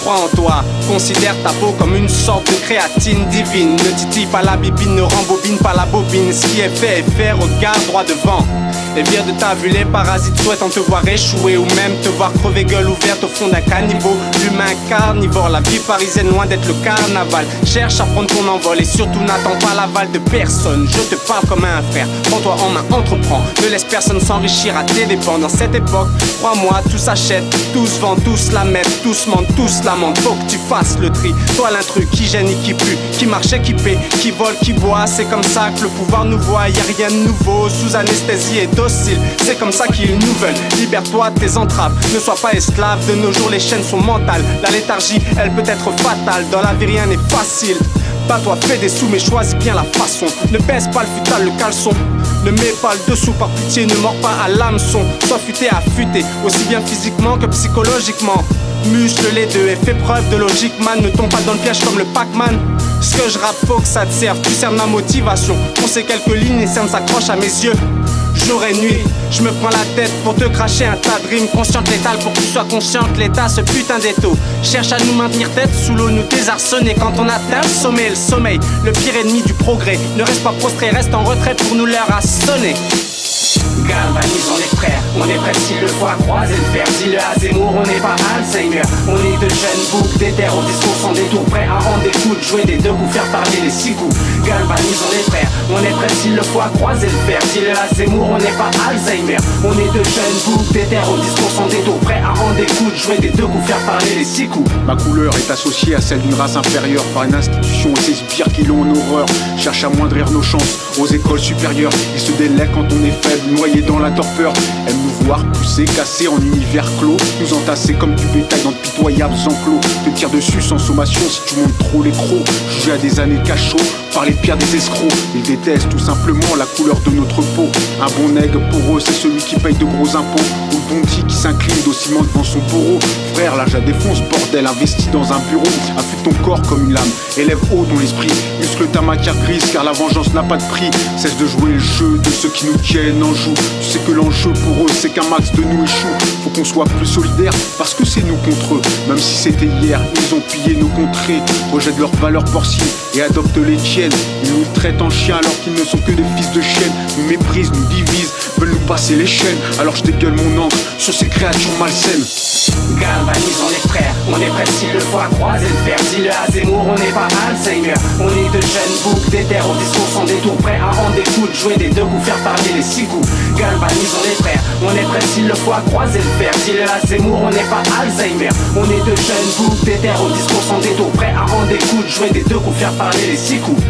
crois en toi. Considère ta peau comme une sorte de créatine divine. Ne titille pas la bibine, ne rembobine pas la bobine. Ce qui est fait, regarde droit devant. Et vire de ta vue les parasites souhaitant te voir échouer, ou même te voir crever gueule ouverte au fond d'un caniveau. L'humain carnivore, la vie parisienne loin d'être le carnaval. Cherche à prendre ton envol et surtout n'attends pas l'aval de personne. Je te parle comme un frère, prends-toi en main, entreprends. Ne laisse personne s'enrichir à tes dépens. Dans cette époque, crois-moi, tout s'achète, tous vendent, tous la mettent, tous mentent, tous lamentent. Faut que tu fasses le tri, toi l'intrus qui gêne et qui pue, qui marche équipé, qui vole, qui boit. C'est comme ça que le pouvoir nous voit, y a rien de nouveau, sous anesthésie et docile. C'est comme ça qu'ils nous veulent, libère-toi de tes entraves, ne sois pas esclave. De nos jours les chaînes sont mentales, la léthargie elle peut être fatale. Dans la vie rien n'est facile, bats-toi, fais des sous mais choisis bien la façon. Ne baisse pas le futal, le caleçon, ne mets pas le dessous par pitié, ne mords pas à l'hameçon. Sois futé, affûté, aussi bien physiquement que psychologiquement. Muscle les deux et fais preuve de logique, man. Ne tombe pas dans le piège comme le Pac-Man. Ce que je rappe faut que ça te serve, tu cernes ma motivation. Poncer quelques lignes et cernes s'accroche à mes yeux. Jour et nuit, je me prends la tête pour te cracher un tas de rimes. Consciente létale pour que tu sois consciente, l'état, ce putain d'étau cherche à nous maintenir tête sous l'eau, nous désarçonner. Quand on atteint le sommeil, le pire ennemi du progrès. Ne reste pas prostré, reste en retrait pour nous l'heure à sonner. Galvanisons les frères, on est prêts s'il le faut à croiser le fer. Dis-le à Zemmour, on n'est pas Alzheimer. On est de jeunes boucs, des terres au discours sans détour, prêts à rendre des coups, jouer des deux coups, faire parler les 6 coups. Galvanisons les frères, on est prêts s'il le faut à croiser le fer. Dis-le à Zemmour, on n'est pas Alzheimer. On est de jeunes boucs, des terres au discours sans détour, prêts à rendre des coups, jouer des deux coups, faire parler les 6 coups. Ma couleur est associée à celle d'une race inférieure par une institution et ses sbires qui l'ont en horreur. Cherche à moindrir nos chances aux écoles supérieures. Ils se délèguent quand on est faible, noyé dans la torpeur. Aiment nous voir pousser, casser en univers clos, nous entasser comme du bétail dans de pitoyables enclos. Te tire dessus sans sommation si tu montes trop les crocs. Jugé à des années cachot par les pires des escrocs. Ils détestent tout simplement la couleur de notre peau. Un bon nègre pour eux c'est celui qui paye de gros impôts, ou le bon petit qui s'incline docilement devant son bourreau. Frère, l'âge à défonce, bordel, investi dans un bureau. Affûte ton corps comme une lame, élève haut ton esprit. Muscle ta matière grise car la vengeance n'a pas de prix. Cesse de jouer le jeu de ceux qui nous tiennent en joue. Tu sais que l'enjeu pour eux c'est qu'un max de nous échoue. Faut qu'on soit plus solidaires parce que c'est nous contre eux. Même si c'était hier, ils ont pillé nos contrées. Rejettent leurs valeurs porcines et adoptent les tiennes. Ils nous traitent en chiens alors qu'ils ne sont que des fils de chiennes. Nous méprisent, nous divisent, veulent nous passer les chaînes. Alors je dégueule mon encre sur ces créatures malsaines. Galvanisons les frères, on est prêts s'il le faut à croiser le fer. Dis-le à Zemmour, on n'est pas Alzheimer. On est de jeunes boucs, des terres au discours sans détour, prêts à rendre des coups, jouer des deux coups, faire parler les 6 coups. Galvanisons les frères, on est prêts s'il le faut à croiser le fer. Dis-le à Zemmour, on n'est pas Alzheimer. On est de jeunes boucs, des terres au discours sans détour, prêts à rendre des coups, jouer des deux coups, faire parler les 6 coups.